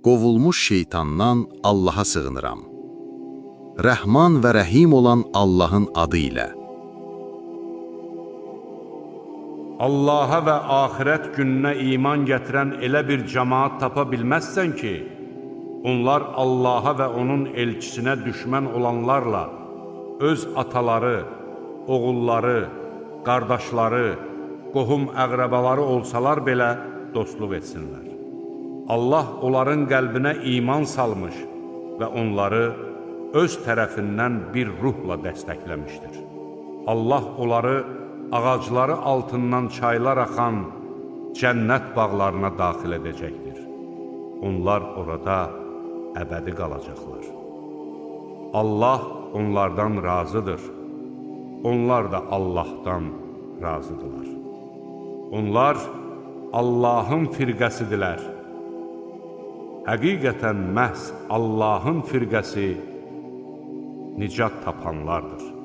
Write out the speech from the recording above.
qovulmuş şeytandan Allaha sığınıram. Rəhman və Rəhim olan Allahın adı ilə. Allaha və axirət gününə iman gətirən elə bir cəmaat tapa bilməzsən ki, onlar Allaha və onun elçisinə düşmən olanlarla öz ataları, oğulları, qardaşları, qohum-əqrəbaları olsalar belə dostluq etsinlər. Allah onların qəlbinə iman salmış və onları öz tərəfindən bir ruhla dəstəkləmişdir. Allah onları ağacları altından çaylar axan cənnət bağlarına daxil edəcəkdir. Onlar orada əbədi qalacaqlar. Allah onlardan razıdır. Onlar da Allahdan razıdırlar. Onlar Allahın firqəsidirlər. Həqiqətən məhz Allahın firqəsi nicat tapanlardır.